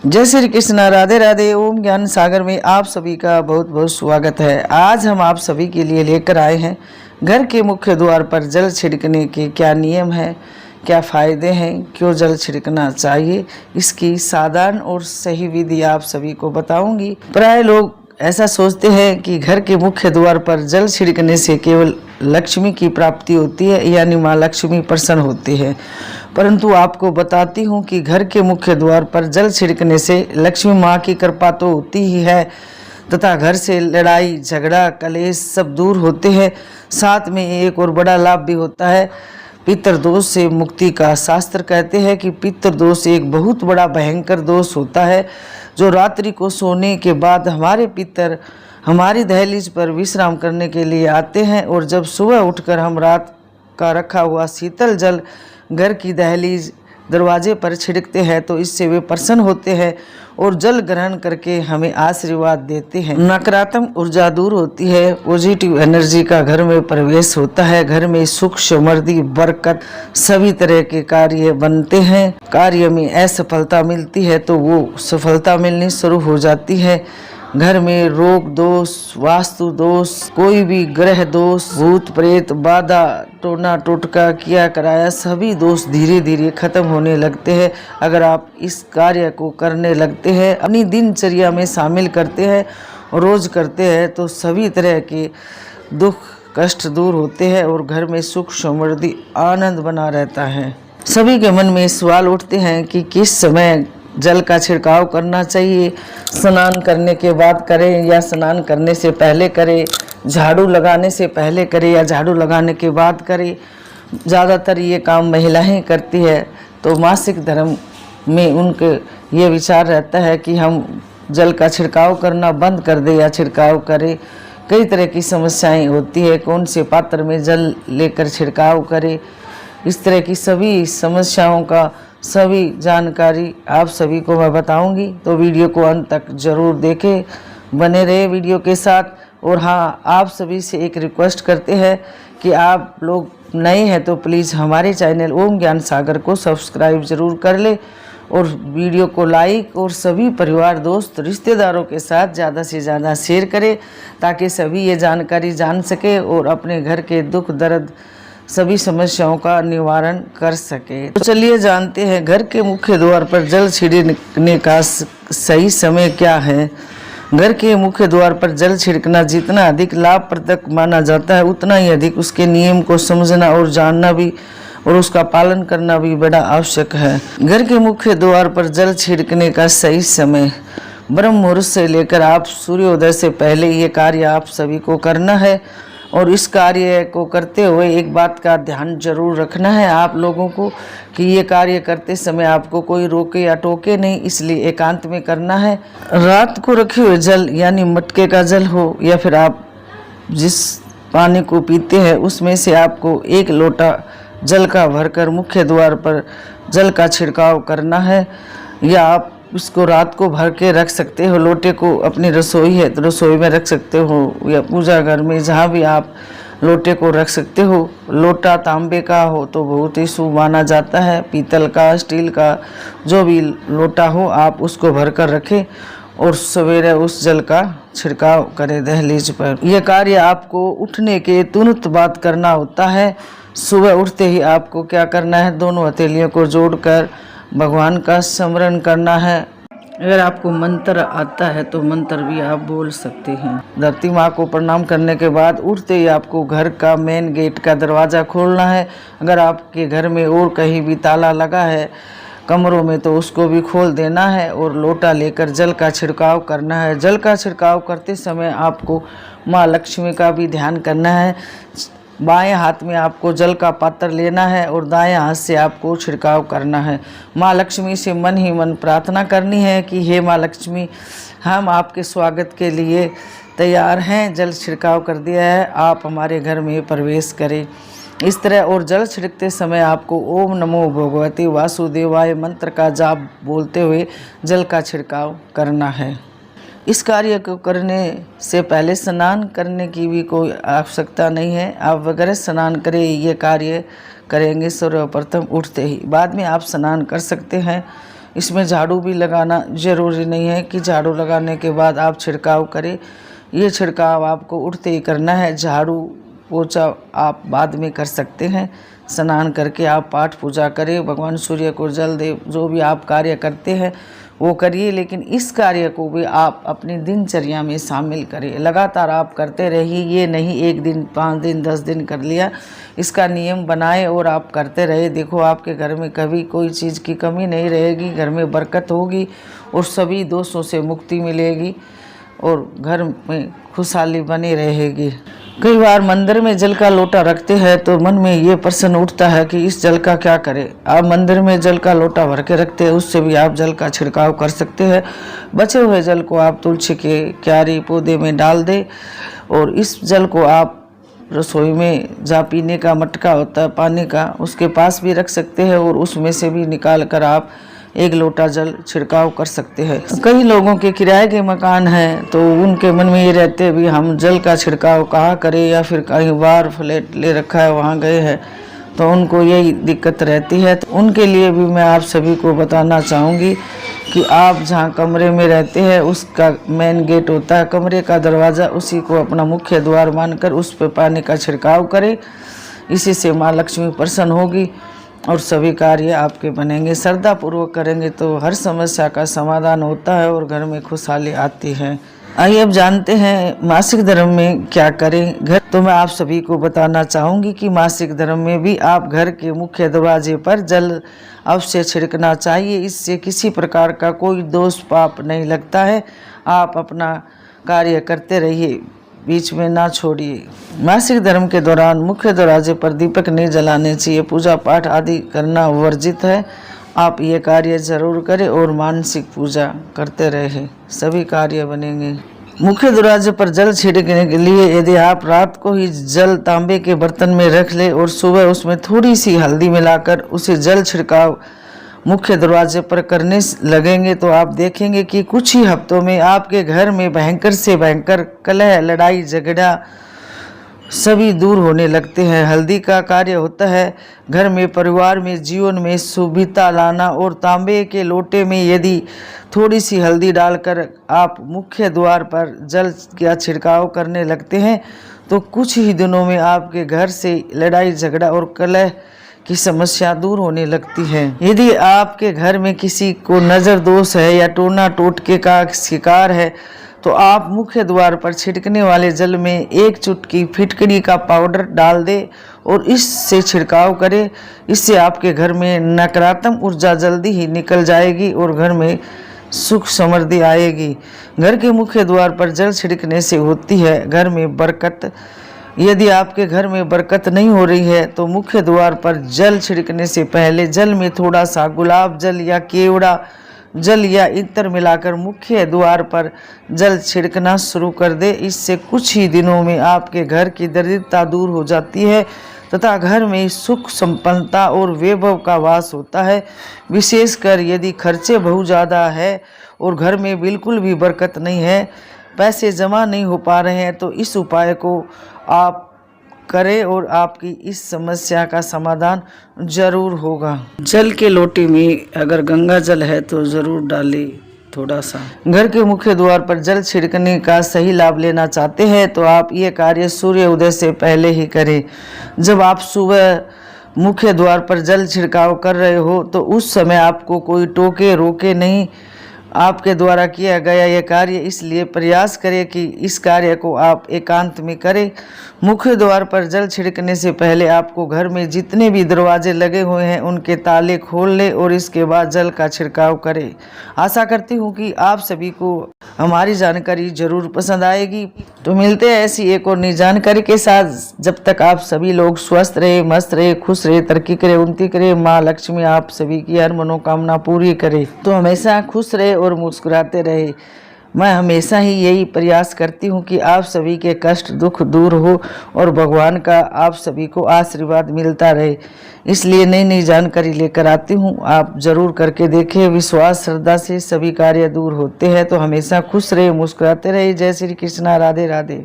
जय श्री कृष्ण, राधे राधे। ओम ज्ञान सागर में आप सभी का बहुत बहुत स्वागत है। आज हम आप सभी के लिए लेकर आए हैं घर के मुख्य द्वार पर जल छिड़कने के क्या नियम हैं, क्या फ़ायदे हैं, क्यों जल छिड़कना चाहिए, इसकी साधारण और सही विधि आप सभी को बताऊंगी। प्राय लोग ऐसा सोचते हैं कि घर के मुख्य द्वार पर जल छिड़कने से केवल लक्ष्मी की प्राप्ति होती है, यानी माँ लक्ष्मी प्रसन्न होती है। परंतु आपको बताती हूँ कि घर के मुख्य द्वार पर जल छिड़कने से लक्ष्मी माँ की कृपा तो होती ही है तथा घर से लड़ाई झगड़ा कलेश सब दूर होते हैं। साथ में एक और बड़ा लाभ भी होता है, पितृदोष से मुक्ति का। शास्त्र कहते हैं कि पितृदोष एक बहुत बड़ा भयंकर दोष होता है, जो रात्रि को सोने के बाद हमारे पितर हमारी दहलीज पर विश्राम करने के लिए आते हैं, और जब सुबह उठकर हम रात का रखा हुआ शीतल जल घर की दहलीज दरवाजे पर छिड़कते हैं तो इससे वे प्रसन्न होते हैं और जल ग्रहण करके हमें आशीर्वाद देते हैं। नकारात्मक ऊर्जा दूर होती है, पॉजिटिव एनर्जी का घर में प्रवेश होता है। घर में सुख समृद्धि बरकत सभी तरह के कार्य बनते हैं। कार्य में असफलता मिलती है तो वो सफलता मिलनी शुरू हो जाती है। घर में रोग दोष, वास्तु दोष, कोई भी ग्रह दोष, भूत प्रेत बाधा टोना टोटका किया कराया सभी दोष धीरे धीरे खत्म होने लगते हैं। अगर आप इस कार्य को करने लगते हैं, अपनी दिनचर्या में शामिल करते हैं और रोज करते हैं तो सभी तरह के दुख कष्ट दूर होते हैं और घर में सुख समृद्धि आनंद बना रहता है। सभी के मन में सवाल उठते हैं कि किस समय जल का छिड़काव करना चाहिए, स्नान करने के बाद करें या स्नान करने से पहले करें, झाड़ू लगाने से पहले करें या झाड़ू लगाने के बाद करें। ज़्यादातर ये काम महिलाएं करती है, तो मासिक धर्म में उनके ये विचार रहता है कि हम जल का छिड़काव करना बंद कर दें या छिड़काव करें। कई तरह की समस्याएं होती है, कौन से पात्र में जल लेकर छिड़काव करें, इस तरह की सभी समस्याओं का सभी जानकारी आप सभी को मैं बताऊंगी, तो वीडियो को अंत तक जरूर देखें, बने रहे वीडियो के साथ। और हाँ, आप सभी से एक रिक्वेस्ट करते हैं कि आप लोग नए हैं तो प्लीज़ हमारे चैनल ओम ज्ञान सागर को सब्सक्राइब जरूर कर ले और वीडियो को लाइक और सभी परिवार दोस्त रिश्तेदारों के साथ ज़्यादा से ज़्यादा शेयर करें, ताकि सभी ये जानकारी जान सके और अपने घर के दुख दर्द सभी समस्याओं का निवारण कर सके। तो चलिए जानते हैं घर के मुख्य द्वार पर जल छिड़कने का सही समय क्या है। घर के मुख्य द्वार पर जल छिड़कना जितना अधिक लाभप्रद माना जाता है, उतना ही अधिक उसके नियम को समझना और जानना भी और उसका पालन करना भी बड़ा आवश्यक है। घर के मुख्य द्वार पर जल छिड़कने का सही समय ब्रह्म मुहूर्त से लेकर आप सूर्योदय से पहले ये कार्य आप सभी को करना है। और इस कार्य को करते हुए एक बात का ध्यान जरूर रखना है आप लोगों को कि ये कार्य करते समय आपको कोई रोके या टोके नहीं, इसलिए एकांत में करना है। रात को रखे हुए जल यानी मटके का जल हो या फिर आप जिस पानी को पीते हैं उसमें से आपको 1 लोटा जल का भरकर मुख्य द्वार पर जल का छिड़काव करना है, या आप उसको रात को भर के रख सकते हो। लोटे को अपनी रसोई है तो रसोई में रख सकते हो, या पूजा घर में जहाँ भी आप लोटे को रख सकते हो। लोटा तांबे का हो तो बहुत ही शुभ माना जाता है, पीतल का स्टील का जो भी लोटा हो आप उसको भर कर रखें और सवेरे उस जल का छिड़काव करें दहलीज पर। यह कार्य आपको उठने के तुरंत बाद करना होता है। सुबह उठते ही आपको क्या करना है, दोनों हथेलियों को जोड़कर भगवान का स्मरण करना है। अगर आपको मंत्र आता है तो मंत्र भी आप बोल सकते हैं। धरती माँ को प्रणाम करने के बाद उठते ही आपको घर का मेन गेट का दरवाज़ा खोलना है। अगर आपके घर में और कहीं भी ताला लगा है कमरों में तो उसको भी खोल देना है और लोटा लेकर जल का छिड़काव करना है। जल का छिड़काव करते समय आपको माँ लक्ष्मी का भी ध्यान करना है। बाएं हाथ में आपको जल का पात्र लेना है और दाएं हाथ से आपको छिड़काव करना है। माँ लक्ष्मी से मन ही मन प्रार्थना करनी है कि हे माँ लक्ष्मी, हम आपके स्वागत के लिए तैयार हैं, जल छिड़काव कर दिया है, आप हमारे घर में प्रवेश करें। इस तरह और जल छिड़कते समय आपको ओम नमो भगवते वासुदेवाय मंत्र का जाप बोलते हुए जल का छिड़काव करना है। इस कार्य को करने से पहले स्नान करने की भी कोई आवश्यकता नहीं है। आप वगैरह स्नान करें, ये कार्य करेंगे सर्वप्रथम उठते ही। बाद में आप स्नान कर सकते हैं। इसमें झाड़ू भी लगाना ज़रूरी नहीं है कि झाड़ू लगाने के बाद आप छिड़काव करें। ये छिड़काव आपको उठते ही करना है। झाड़ू पोछा आप बाद में कर सकते हैं। स्नान करके आप पाठ पूजा करें, भगवान सूर्य को जल दे, जो भी आप कार्य करते हैं वो करिए, लेकिन इस कार्य को भी आप अपनी दिनचर्या में शामिल करें। लगातार आप करते रहिए, ये नहीं 1 दिन 5 दिन 10 दिन कर लिया। इसका नियम बनाए और आप करते रहे। देखो आपके घर में कभी कोई चीज़ की कमी नहीं रहेगी, घर में बरकत होगी और सभी दोषों से मुक्ति मिलेगी और घर में खुशहाली बनी रहेगी। कई बार मंदिर में जल का लोटा रखते हैं तो मन में ये प्रश्न उठता है कि इस जल का क्या करें। आप मंदिर में जल का लोटा भर के रखते हैं, उससे भी आप जल का छिड़काव कर सकते हैं। बचे हुए जल को आप तुलसी के क्यारी पौधे में डाल दें और इस जल को आप रसोई में जहाँ पीने का मटका होता है पानी का, उसके पास भी रख सकते हैं और उसमें से भी निकाल कर आप 1 लोटा जल छिड़काव कर सकते हैं। कई लोगों के किराए के मकान हैं तो उनके मन में ये रहते भी हम जल का छिड़काव कहाँ करें, या फिर कहीं बार फ्लैट ले रखा है वहाँ गए हैं तो उनको यही दिक्कत रहती है। तो उनके लिए भी मैं आप सभी को बताना चाहूँगी कि आप जहाँ कमरे में रहते हैं उसका मेन गेट होता है कमरे का दरवाज़ा, उसी को अपना मुख्य द्वार मानकर उस पर पानी का छिड़काव करें। इसी से माँ लक्ष्मी प्रसन्न होगी और सभी कार्य आपके बनेंगे। श्रद्धा पूर्वक करेंगे तो हर समस्या का समाधान होता है और घर में खुशहाली आती है। आइए अब जानते हैं मासिक धर्म में क्या करें। घर तो मैं आप सभी को बताना चाहूँगी कि मासिक धर्म में भी आप घर के मुख्य दरवाजे पर जल अवश्य छिड़कना चाहिए। इससे किसी प्रकार का कोई दोष पाप नहीं लगता है। आप अपना कार्य करते रहिए, बीच में ना छोड़िए। मासिक धर्म के दौरान मुख्य दरवाजे पर दीपक नहीं जलाने चाहिए। पूजा पाठ आदि करना वर्जित है। आप ये कार्य जरूर करें और मानसिक पूजा करते रहें, सभी कार्य बनेंगे। मुख्य दरवाजे पर जल छिड़कने के लिए यदि आप रात को ही जल तांबे के बर्तन में रख ले और सुबह उसमें थोड़ी सी हल्दी मिलाकर उसे जल छिड़काव मुख्य दरवाजे पर करने लगेंगे तो आप देखेंगे कि कुछ ही हफ्तों में आपके घर में भयंकर से भयंकर कलह, लड़ाई झगड़ा सभी दूर होने लगते हैं। हल्दी का कार्य होता है घर में, परिवार में, जीवन में सुविधा लाना। और तांबे के लोटे में यदि थोड़ी सी हल्दी डालकर आप मुख्य द्वार पर जल का छिड़काव करने लगते हैं तो कुछ ही दिनों में आपके घर से लड़ाई झगड़ा और कलह की समस्या दूर होने लगती है। यदि आपके घर में किसी को नज़र दोष है या टोना टोटके का शिकार है तो आप मुख्य द्वार पर छिड़कने वाले जल में 1 चुटकी फिटकरी का पाउडर डाल दें और इससे छिड़काव करें। इससे आपके घर में नकारात्मक ऊर्जा जल्दी ही निकल जाएगी और घर में सुख समृद्धि आएगी। घर के मुख्य द्वार पर जल छिड़कने से होती है घर में बरकत। यदि आपके घर में बरकत नहीं हो रही है तो मुख्य द्वार पर जल छिड़कने से पहले जल में थोड़ा सा गुलाब जल या केवड़ा जल या इत्र मिलाकर मुख्य द्वार पर जल छिड़कना शुरू कर दे। इससे कुछ ही दिनों में आपके घर की दरिद्रता दूर हो जाती है तथा घर में सुख संपन्नता और वैभव का वास होता है। विशेषकर यदि खर्चे बहुत ज़्यादा है और घर में बिल्कुल भी बरकत नहीं है, पैसे जमा नहीं हो पा रहे हैं, तो इस उपाय को आप करें और आपकी इस समस्या का समाधान जरूर होगा। जल के लोटे में अगर गंगा जल है तो ज़रूर डालें थोड़ा सा। घर के मुख्य द्वार पर जल छिड़कने का सही लाभ लेना चाहते हैं तो आप ये कार्य सूर्य उदय से पहले ही करें। जब आप सुबह मुख्य द्वार पर जल छिड़काव कर रहे हो तो उस समय आपको कोई टोके रोके नहीं। आपके द्वारा किया गया यह कार्य इसलिए प्रयास करें कि इस कार्य को आप एकांत में करें। मुख्य द्वार पर जल छिड़कने से पहले आपको घर में जितने भी दरवाजे लगे हुए हैं उनके ताले खोल लें और इसके बाद जल का छिड़काव करें। आशा करती हूँ कि आप सभी को हमारी जानकारी जरूर पसंद आएगी। तो मिलते हैं ऐसी एक और नई जानकारी के साथ। जब तक आप सभी लोग स्वस्थ रहे, मस्त रहे, खुश रहे, तरक्की करे, उन्नति करे, माँ लक्ष्मी आप सभी की हर मनोकामना पूरी करे। तो हमेशा खुश रहे और मुस्कुराते रहे। मैं हमेशा ही यही प्रयास करती हूँ कि आप सभी के कष्ट दुख दूर हो और भगवान का आप सभी को आशीर्वाद मिलता रहे। इसलिए नई नई जानकारी लेकर आती हूँ, आप जरूर करके देखें। विश्वास श्रद्धा से सभी कार्य दूर होते हैं। तो हमेशा खुश रहे, मुस्कुराते रहे। जय श्री कृष्णा, राधे राधे।